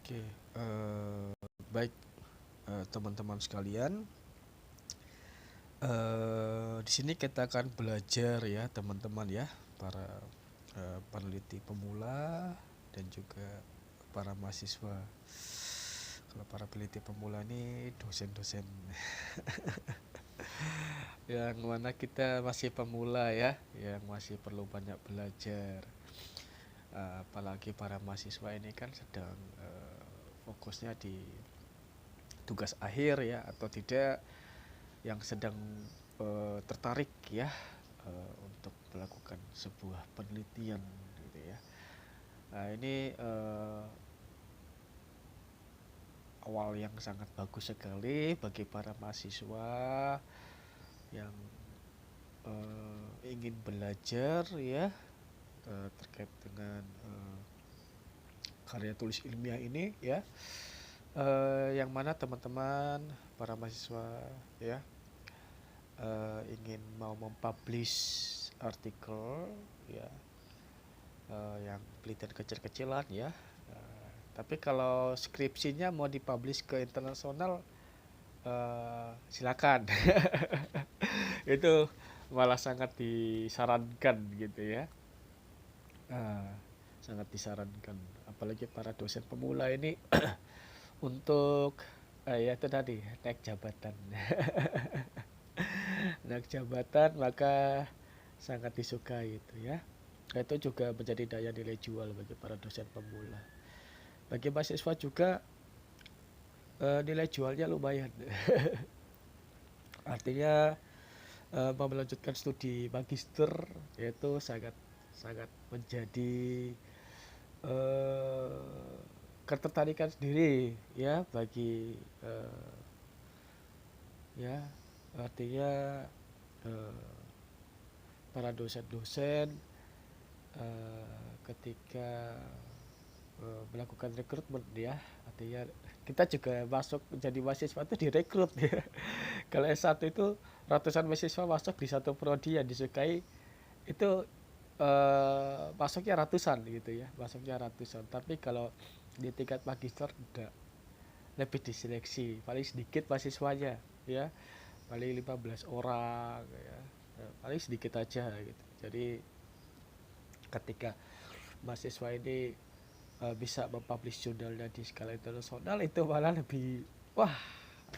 Oke, baik, teman-teman sekalian, di sini kita akan belajar ya teman-teman ya, para peneliti pemula dan juga para mahasiswa. Kalau para peneliti pemula ini dosen-dosen yang mana kita masih pemula ya, yang masih perlu banyak belajar. Apalagi para mahasiswa ini kan sedang fokusnya di tugas akhir ya atau tidak, yang sedang tertarik ya untuk melakukan sebuah penelitian gitu ya. Nah, ini awal yang sangat bagus sekali bagi para mahasiswa yang ingin belajar ya terkait dengan karya tulis ilmiah ini ya. Yang mana teman-teman para mahasiswa ya ingin mau mempublish artikel ya, yang penelitian kecil-kecilan ya. Tapi kalau skripsinya mau dipublish ke internasional, silakan. Itu malah sangat disarankan gitu ya. Uh, Sangat disarankan apalagi para dosen pemula ini untuk ya itu tadi naik jabatan. Naik jabatan maka sangat disukai itu ya. Itu juga menjadi daya nilai jual bagi para dosen pemula. Bagi mahasiswa juga nilai jualnya lumayan. Artinya mau melanjutkan studi magister yaitu sangat sangat menjadi ketertarikan sendiri ya bagi ya, artinya para dosen-dosen ketika melakukan rekrutmen ya, artinya kita juga masuk menjadi mahasiswa itu direkrut ya. Kalau S1 itu ratusan mahasiswa masuk di satu prodi yang disukai itu masuknya ratusan gitu ya, masuknya ratusan. Tapi kalau di tingkat magister udah lebih diseleksi, paling sedikit mahasiswanya ya, paling 15 orang ya, paling sedikit aja gitu. Jadi ketika mahasiswa ini bisa mempublish jurnalnya di skala internasional itu malah lebih wah,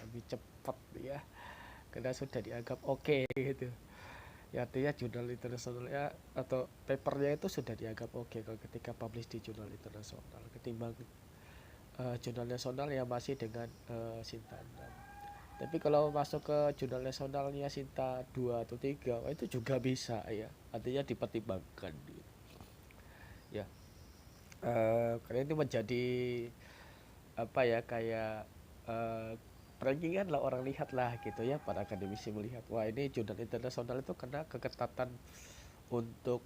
lebih cepat ya, karena sudah dianggap oke gitu ya. Artinya jurnal internasional ya atau papernya itu sudah dianggap oke kalau ketika publish di jurnal internasional ketimbang jurnal nasional yang masih dengan Sinta 6. Tapi kalau masuk ke jurnal nasionalnya Sinta 2 atau 3 itu juga bisa ya, artinya dipertimbangkan gitu. Ya, karena itu menjadi apa ya, kayak rankingan lah, orang lihat lah gitu ya, para akademisi melihat wah ini jurnal internasional itu kena keketatan untuk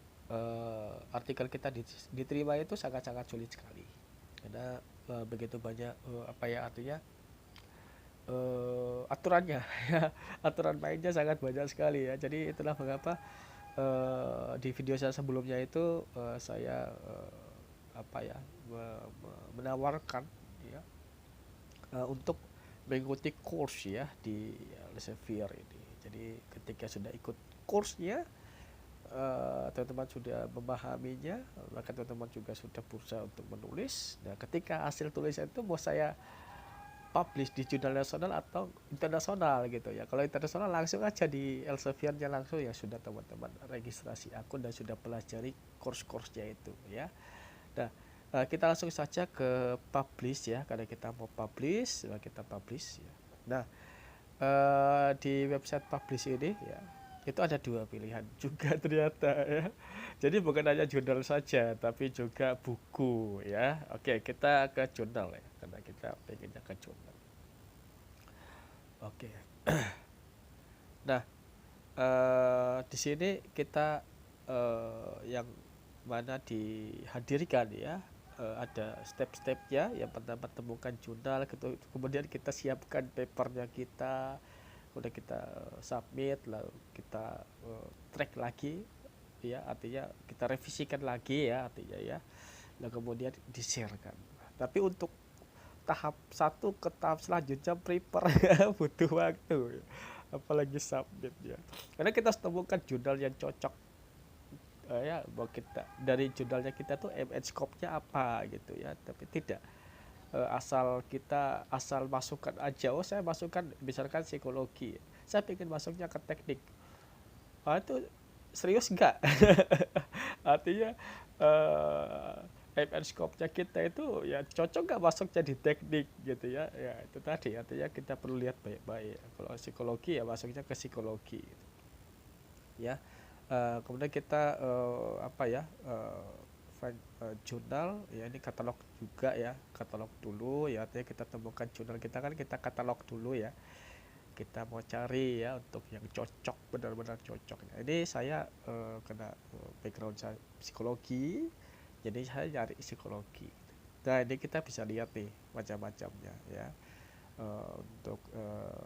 artikel kita diterima itu sangat-sangat sulit sekali karena begitu banyak apa ya, artinya aturannya ya, aturan mainnya sangat banyak sekali ya. Jadi itulah mengapa di video saya sebelumnya itu saya apa ya, menawarkan ya untuk mengikuti course ya di Elsevier ini. Jadi ketika sudah ikut course-nya, teman-teman sudah memahaminya, maka teman-teman juga sudah berusaha untuk menulis. Nah, ketika hasil tulisan itu mau saya publish di jurnal nasional atau internasional gitu ya. Kalau internasional langsung aja di Elsevier-nya langsung ya, sudah teman-teman registrasi akun dan sudah pelajari course-course-nya itu ya. Nah, kita langsung saja ke publish ya, karena kita mau publish, kita publish ya. Nah, di website publish ini ya, itu ada dua pilihan juga ternyata ya. Jadi bukan hanya jurnal saja, tapi juga buku ya. Oke, kita ke jurnal ya, karena kita pengennya ke jurnal. Oke. Nah, di sini kita yang mana dihadirkan ya, ada step-stepnya. Yang pertama temukan jurnal, kemudian kita siapkan papernya kita, kemudian kita submit, lalu kita track lagi ya, artinya kita revisikan lagi ya, artinya ya, lalu kemudian di-sharekan. Tapi untuk tahap satu ke tahap selanjutnya prepare butuh waktu, apalagi submit ya. Karena kita harus temukan jurnal yang cocok, ya bahwa kita dari jurnalnya kita tuh MN scope-nya apa gitu ya. Tapi tidak asal masukkan aja. Oh, saya masukkan misalkan psikologi, saya ingin masuknya ke teknik. Itu serius enggak? Artinya MN scope-nya kita itu ya cocok nggak masuk jadi teknik gitu ya. Ya itu tadi, artinya kita perlu lihat baik-baik. Kalau psikologi ya masuknya ke psikologi gitu. Ya. Kemudian kita apa ya, jurnal ya, ini katalog juga ya, katalog dulu ya, artinya kita temukan jurnal kita kan, kita katalog dulu ya, kita mau cari ya untuk yang cocok, benar-benar cocok. Nah, ini saya kena background saya psikologi, jadi saya nyari psikologi. Nah ini kita bisa lihat nih macam-macamnya ya. Untuk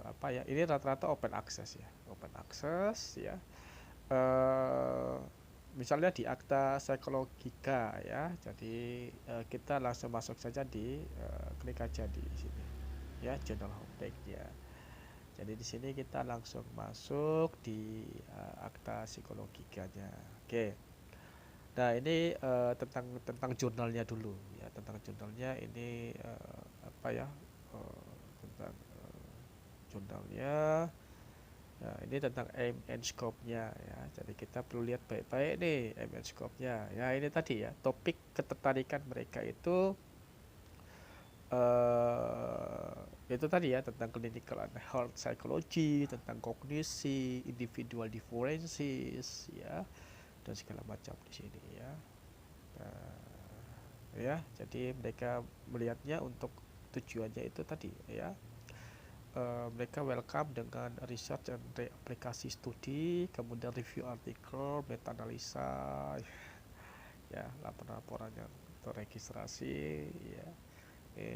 apa ya, ini rata-rata open access ya, open access ya. Misalnya di Akta Psikologika ya, jadi kita langsung masuk saja di klik aja di sini ya, journal homepage ya. Jadi di sini kita langsung masuk di Akta Psikologikanya. Oke. Nah ini tentang jurnalnya dulu ya, tentang jurnalnya ini apa ya, tentang jurnalnya. Nah, ini tentang aim and scope-nya ya. Jadi kita perlu lihat baik-baik nih aim and scope-nya. Ya ini tadi ya, topik ketertarikan mereka itu tadi ya, tentang clinical and health psychology, tentang kognisi, individual differences ya, dan segala macam di sini ya. Ya, jadi mereka melihatnya untuk tujuannya itu tadi ya. Mereka welcome dengan research dan aplikasi studi, kemudian review artikel, meta analisa ya, laporan-laporan yang terregistrasi ya.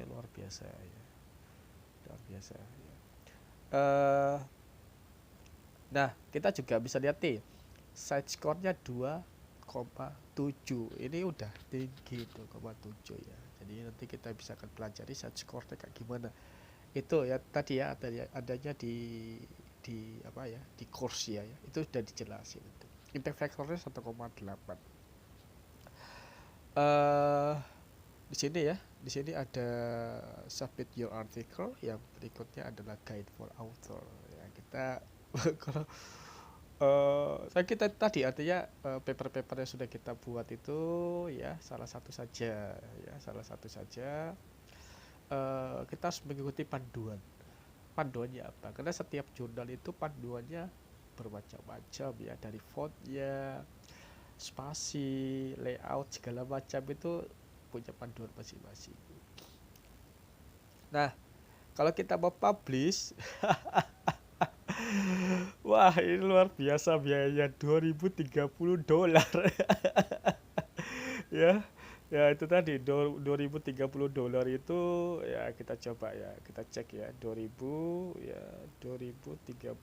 Luar biasa ya, luar biasa ya. Nah kita juga bisa lihat nih, side score-nya 2,7, ini udah tinggi 2,7 ya. Jadi nanti kita bisa akan pelajari side score-nya kayak gimana. Itu ya tadi ya, adanya di apa ya, di course ya, itu sudah dijelasin itu. Impact factor-nya 1,8. Di sini ya, di sini ada submit your article, yang berikutnya adalah guide for author ya. Kita kalau kita tadi artinya paper-paper yang sudah kita buat itu ya, salah satu saja ya, salah satu saja. Kita harus mengikuti panduannya apa, karena setiap jurnal itu panduannya bermacam-macam ya, dari fontnya, spasi, layout, segala macam itu punya panduan masing-masing. Nah kalau kita mau publish wah ini luar biasa biayanya, $2030 ya. Ya itu tadi $2030 itu ya, kita coba ya, kita cek ya, 2000 ya, $2030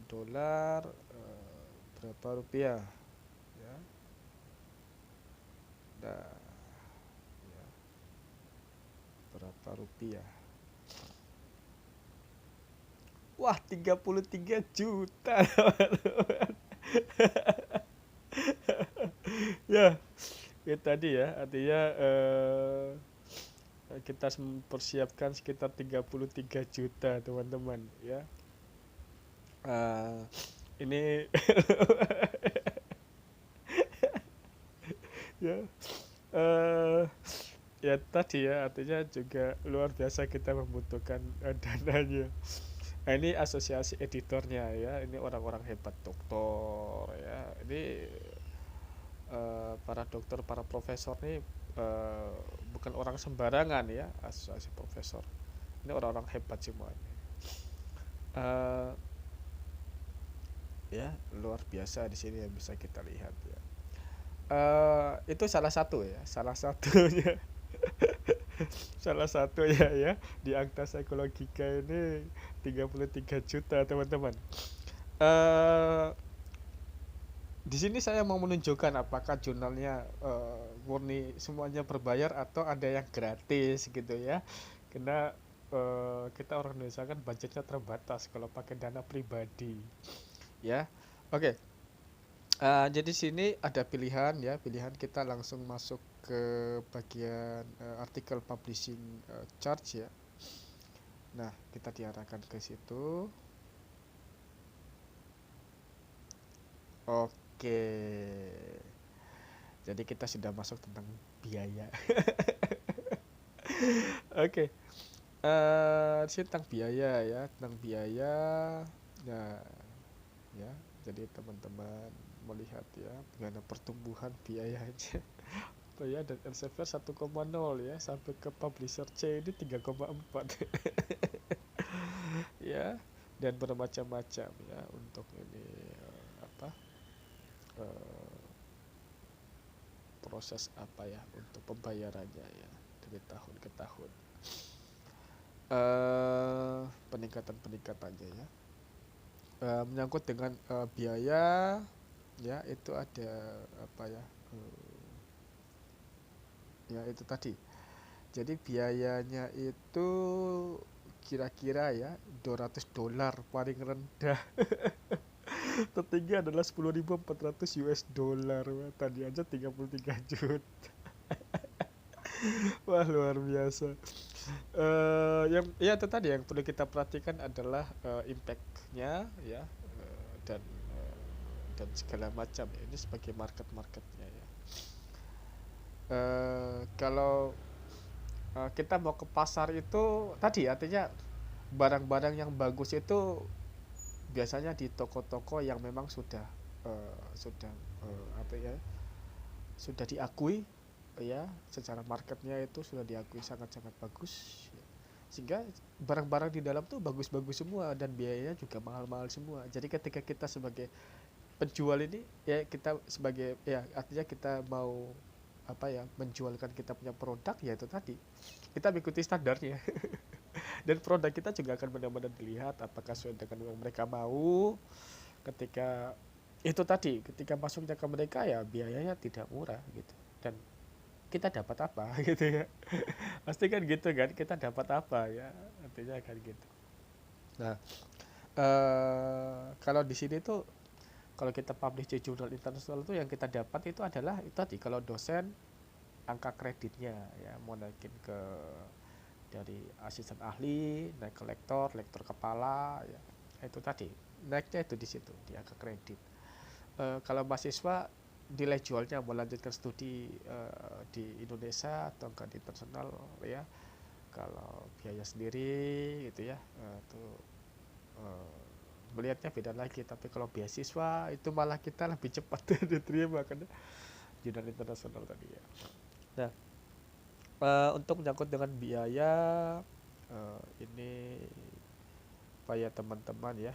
dolar berapa rupiah ya. Nah ya, berapa rupiah, wah 33 juta ya. Itu tadi ya, artinya kita mempersiapkan sekitar 33 juta teman-teman ya. Ini ya, ya tadi ya, artinya juga luar biasa kita membutuhkan dananya. Nah, ini asosiasi editornya ya, ini orang-orang hebat, dokter ya. Ini para dokter, para profesor nih bukan orang sembarangan ya, asosiasi profesor. Ini orang-orang hebat semuanya. Ya, luar biasa di sini yang bisa kita lihat ya. Itu salah satu ya, salah satunya. Salah satunya ya, di Akta Psikologika ini 33 juta teman-teman. Di sini saya mau menunjukkan apakah jurnalnya murni semuanya berbayar atau ada yang gratis gitu ya. Karena kita orang Indonesia kan budgetnya terbatas kalau pakai dana pribadi ya. Oke. Jadi sini ada pilihan ya, pilihan kita langsung masuk ke bagian artikel publishing charge ya. Nah, kita diarahkan ke situ. Oke. Jadi kita sudah masuk tentang biaya. Oke. Sini tentang biaya ya, tentang biaya. Nah, ya. Jadi teman-teman melihat ya bagaimana pertumbuhan biayanya. Ya, dan Elsevier 1,0 ya sampai ke publisher C ini 3,4 ya, dan bermacam-macam ya untuk ini eh, proses apa ya untuk pembayarannya ya dari tahun ke tahun, peningkatannya ya. Menyangkut dengan biaya ya, itu ada apa ya, ya itu tadi. Jadi biayanya itu kira-kira ya $200 paling rendah. Tertinggi adalah 10.400 US dollar. Wah, tadi aja 33 juta. Wah, luar biasa. Yang ya itu tadi yang perlu kita perhatikan adalah impact-nya ya, dan dan segala macam ya. Ini sebagai market-marketnya ya. Kalau kita mau ke pasar itu tadi artinya barang-barang yang bagus itu biasanya di toko-toko yang memang sudah apa ya, sudah diakui ya, secara marketnya itu sudah diakui sangat-sangat bagus ya. Sehingga barang-barang di dalam tuh bagus-bagus semua dan biayanya juga mahal-mahal semua. Jadi ketika kita sebagai penjual ini ya, kita sebagai ya artinya kita mau apa ya, menjualkan kita punya produk ya itu tadi kita mengikuti standarnya. Dan produk kita juga akan benar-benar dilihat apakah sesuai dengan yang mereka mau. Ketika itu tadi, ketika masuknya ke mereka ya biayanya tidak murah gitu, dan kita dapat apa gitu ya. Pasti kan gitu kan, kita dapat apa ya, artinya kan gitu. Nah, kalau di sini tuh kalau kita publish di jurnal internasional itu yang kita dapat itu adalah itu tadi, kalau dosen angka kreditnya ya mau naikin ke dari asisten ahli naik ke lektor, lektor kepala ya, itu tadi naiknya itu di situ di angka kredit. Kalau mahasiswa nilai jualnya melanjutkan studi di Indonesia atau enggak di internasional ya. Kalau biaya sendiri gitu ya, itu melihatnya beda lagi. Tapi kalau beasiswa itu malah kita lebih cepat diterima karena jurnal internasional tadi ya. Nah, untuk menyangkut dengan biaya, ini supaya teman-teman ya,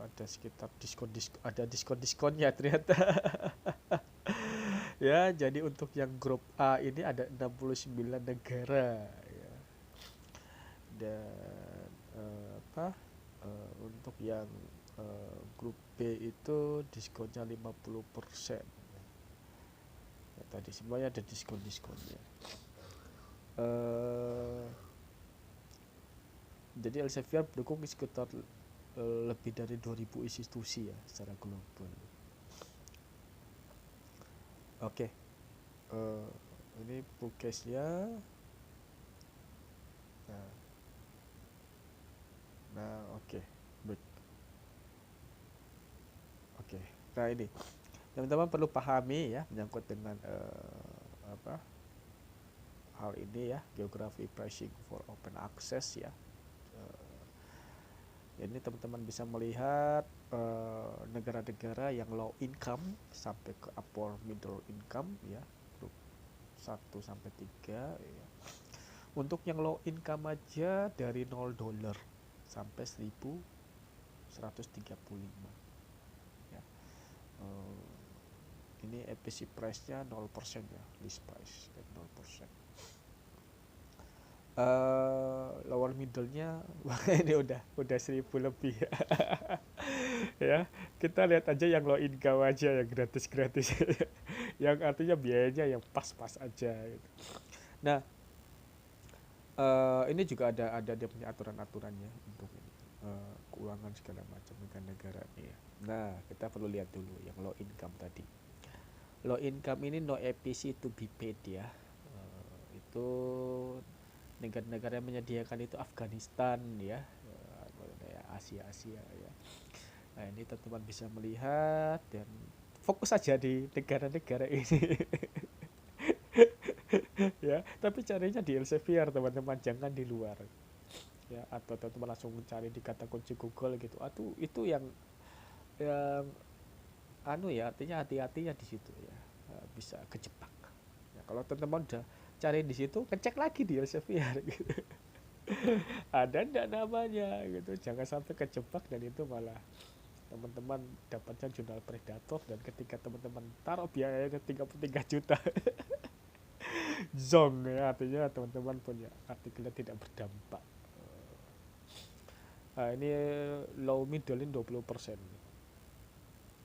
ada sekitar diskon-diskonnya ternyata. Ya, jadi untuk yang grup A ini ada 69 negara ya. Dan untuk yang grup B itu diskonnya 50%. Ya, tadi semuanya ada diskon-diskonnya. Jadi Elsevier mendukung sekitar lebih dari 2000 institusi ya secara global. Oke. Ini bookcase-nya. Nah, oke. Baik. Oke. Nah, ini teman-teman perlu pahami ya menyangkut dengan hal ini ya, geography pricing for open access ya. Ini teman-teman bisa melihat negara-negara yang low income sampai ke upper middle income ya, grup 1 sampai 3 ya. Untuk yang low income aja dari $0 sampai 1135 ya. Ini EPC price-nya 0% ya, list price dan 0%. Lower middle-nya ini udah 1000 lebih. Ya, kita lihat aja yang low income aja yang gratis yang artinya biayanya yang pas-pas aja gitu. Nah, ini juga ada dia punya aturan-aturannya untuk ini, keuangan segala macam negara nih ya. Nah, kita perlu lihat dulu yang low income tadi. Low income ini no EPC to be paid ya. Itu negara-negara yang menyediakan itu Afghanistan ya, Asia-Asia ya. Nah, ini teman-teman bisa melihat dan fokus saja di negara-negara ini. Ya, tapi carinya di Elsevier teman-teman, jangan di luar. Ya, atau teman-teman langsung cari di kata kunci Google gitu. Atau itu yang anu ya, artinya hati-hatinya di situ ya. Bisa kejebak. Ya, kalau teman-teman udah cari di situ, ngecek lagi di Elsevier gitu. Ada enggak namanya gitu. Jangan sampai kejebak dan itu malah teman-teman dapatnya jurnal predator, dan ketika teman-teman taruh biayanya 33 juta zong ya, artinya teman-teman punya artikelnya tidak berdampak. Nah, ini low middle ini 20%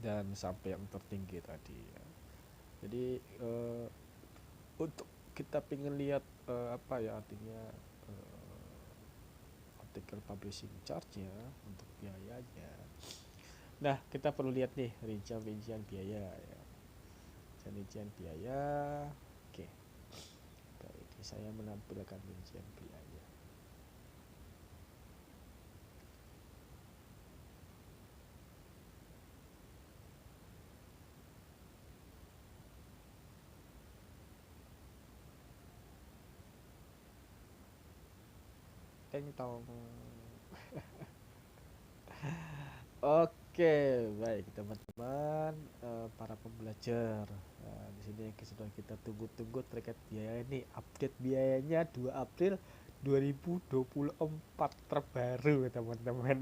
dan sampai yang tertinggi tadi ya. Jadi untuk kita pengen lihat apa ya artinya artikel publishing charge-nya untuk biayanya. Nah, kita perlu lihat nih rincian biaya ya. Rincian biaya. Oke. Ini saya menampilkan rincian biaya. Teng tong. Oke, baik teman-teman, para pembelajar. Nah, di sini yang sudah kita tunggu-tunggu terkait biaya ini, update biayanya 2 April 2024 terbaru teman-teman.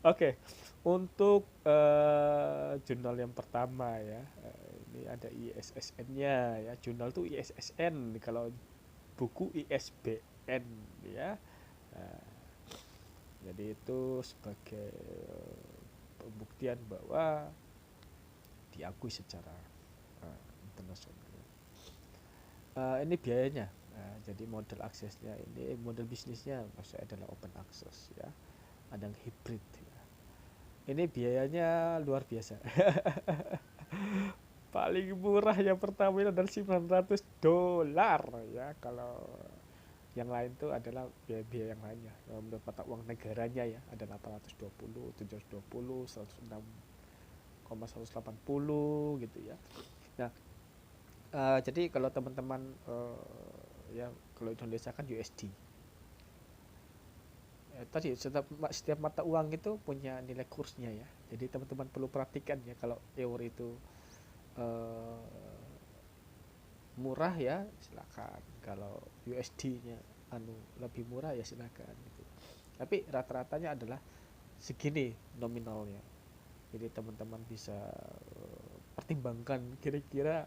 Oke, untuk jurnal yang pertama ya, ini ada ISSN-nya ya. Jurnal tuh ISSN, kalau buku ISBN ya. Nah, jadi itu sebagai pembuktian bahwa diakui secara internasional. Ini biayanya. Nah, jadi model aksesnya ini, model bisnisnya maksudnya adalah open access ya. Ada yang hybrid ya. Ini biayanya luar biasa. Paling murah yang pertama itu adalah $900 ya. Kalau yang lain itu adalah biaya-biaya yang lainnya menurut mata uang negaranya ya, ada 820, 720, 106,180 gitu ya. Nah, jadi kalau teman-teman ya kalau Indonesia kan USD. Tadi setiap mata uang itu punya nilai kursnya ya. Jadi teman-teman perlu perhatikan ya, kalau euro itu murah ya silakan, kalau USD-nya lebih murah ya silakan gitu. Tapi rata-ratanya adalah segini nominalnya. Jadi teman-teman bisa pertimbangkan kira-kira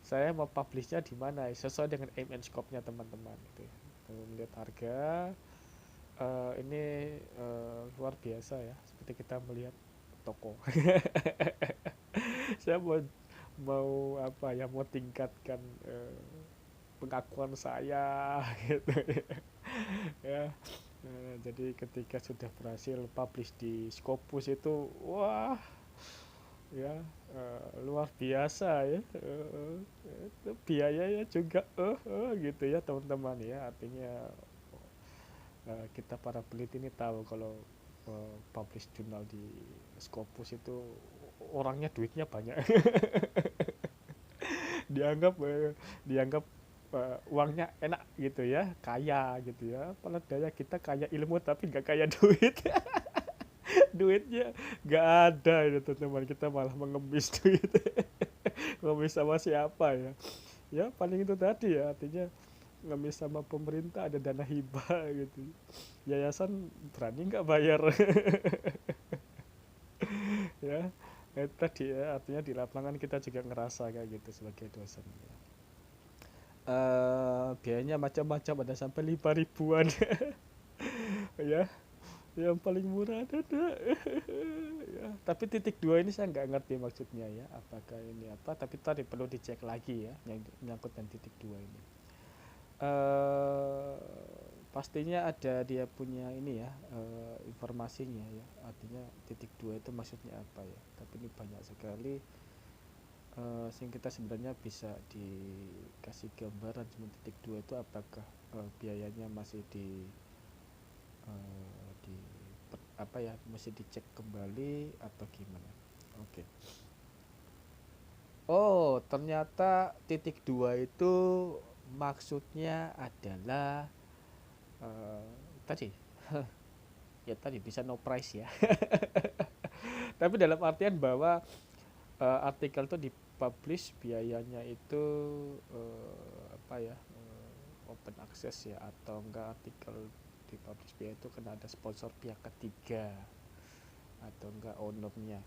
saya mau publishnya di mana sesuai dengan aim and scope-nya teman-teman gitu ya. Melihat harga ini luar biasa ya, seperti kita melihat toko. Saya mau apa ya, mau tingkatkan pengakuan saya gitu ya. Jadi ketika sudah berhasil publish di Scopus itu wah ya, luar biasa ya. Itu biayanya juga gitu ya teman-teman ya, artinya kita para peneliti ini tahu kalau publish jurnal di Scopus itu orangnya duitnya banyak. dianggap uangnya enak gitu ya, kaya gitu ya. Padahal daya kita kaya ilmu tapi nggak kaya duit. Duitnya nggak ada itu teman-teman, kita malah mengemis duit. Ngemis sama siapa ya? Ya paling itu tadi ya, artinya ngemis sama pemerintah, ada dana hibah gitu. Yayasan berani nggak bayar? Ya, itu tadi ya, artinya di lapangan kita juga ngerasa kayak gitu sebagai dosen ya. Biayanya macam-macam, ada sampai 5 ribuan. Ya, yang paling murah ada. Ya, tapi titik dua ini saya nggak ngerti maksudnya ya, apakah ini apa, tapi tadi perlu dicek lagi ya yang menyangkut dengan titik dua ini. eh Pastinya ada dia punya ini ya, informasinya ya, artinya titik dua itu maksudnya apa ya, tapi ini banyak sekali sehingga kita sebenarnya bisa dikasih gambaran cuma titik dua itu apakah biayanya masih di apa ya, mesti dicek kembali atau gimana. Oke. Oh, ternyata titik dua itu maksudnya adalah eh, tadi ya tadi bisa no price ya. Tapi dalam artian bahwa artikel itu dipublish biayanya itu apa ya, open access ya, atau enggak artikel dipublish biaya itu kena ada sponsor pihak ketiga atau enggak ownernya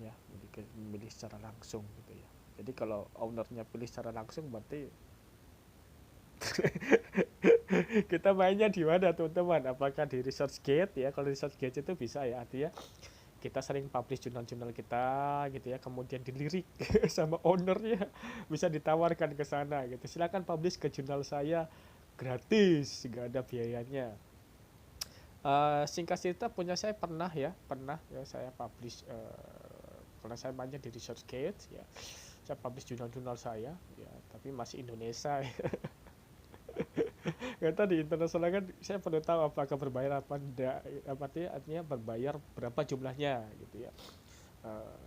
ya, memilih secara langsung gitu ya. Jadi kalau ownernya pilih secara langsung berarti kita mainnya di mana teman-teman, apakah di ResearchGate ya. Kalau ResearchGate itu bisa ya, artinya kita sering publish jurnal-jurnal kita gitu ya, kemudian dilirik sama ownernya, bisa ditawarkan ke sana gitu, silakan publish ke jurnal saya gratis, nggak ada biayanya. Singkat cerita punya saya pernah ya saya publish, karena saya banyak di ResearchGate ya, saya publish jurnal-jurnal saya ya, tapi masih Indonesia. Ya tadi internasional kan saya perlu tahu apakah berbayar apa enggak, apa artinya berbayar berapa jumlahnya gitu ya. Eh,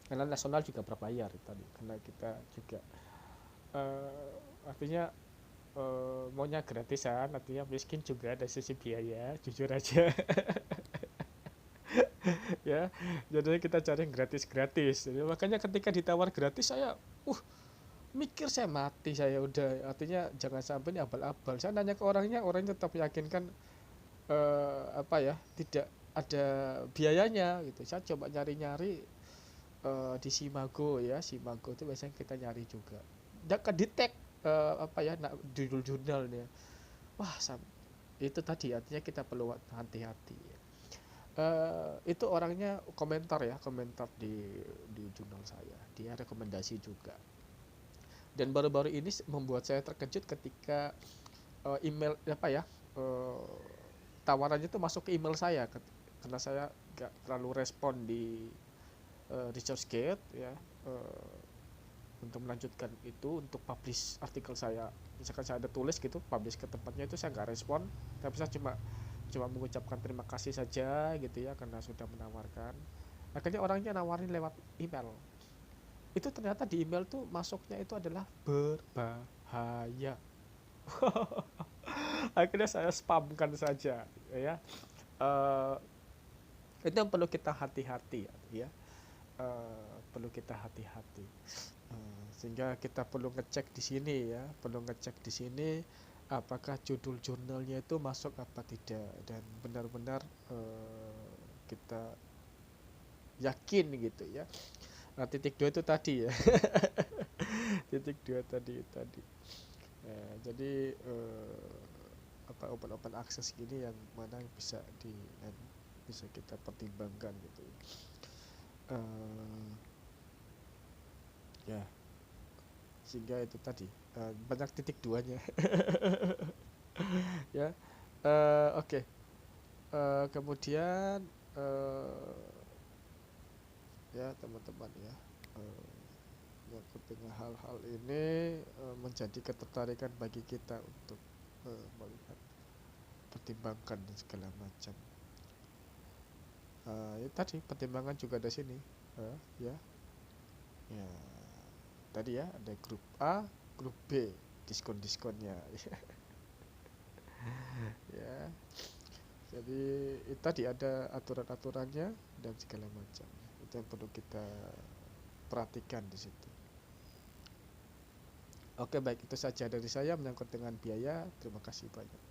karena nasional juga berbayar tadi, karena kita juga artinya maunya gratisan, artinya miskin juga ada sisi biaya, jujur aja. Ya, jadi kita cari yang gratis-gratis. Jadi makanya ketika ditawar gratis saya mikir, saya mati saya udah, artinya jangan sampai ini abal-abal. Saya nanya ke orangnya tetap meyakinkan apa ya, tidak ada biayanya gitu. Saya coba nyari-nyari di Simago ya, Simago itu biasanya kita nyari juga. Dan kedetek apa ya, judul-jurnal nih. Wah, itu tadi artinya kita perlu hati-hati ya. Itu orangnya komentar ya, komentar di jurnal saya. Dia rekomendasi juga. Dan baru-baru ini membuat saya terkejut ketika email apa ya, uh, tawarannya itu masuk ke email saya, karena saya nggak terlalu respon di ResearchGate ya, uh, untuk melanjutkan itu, untuk publish artikel saya. Misalkan saya ada tulis gitu, publish ke tempatnya, itu saya nggak respon, tapi saya cuma cuma mengucapkan terima kasih saja gitu ya, karena sudah menawarkan. Akhirnya orangnya nawarin lewat email. Itu ternyata di email tuh masuknya itu adalah berbahaya. Akhirnya saya spamkan saja ya. Eh, itu yang perlu kita hati-hati ya. Perlu kita hati-hati. Sehingga kita perlu ngecek di sini ya, perlu ngecek di sini apakah judul jurnalnya itu masuk apa tidak, dan benar-benar kita yakin gitu ya. Nah, titik dua itu tadi ya. Titik dua tadi. Jadi apa, open access gini yang mana bisa bisa kita pertimbangkan gitu ya, sehingga itu tadi banyak titik duanya. Ya, oke. Kemudian ya teman-teman ya, menyangkut dengan hal-hal ini menjadi ketertarikan bagi kita untuk melihat, pertimbangkan dan segala macam. Ya tadi pertimbangan juga ada sini ya, ya tadi ya, ada grup A, grup B, diskon-diskonnya. Ya, jadi itu tadi ada aturan-aturannya dan segala macam, itu yang perlu kita perhatikan di situ. Oke, baik, itu saja dari saya menyangkut dengan biaya. Terima kasih banyak.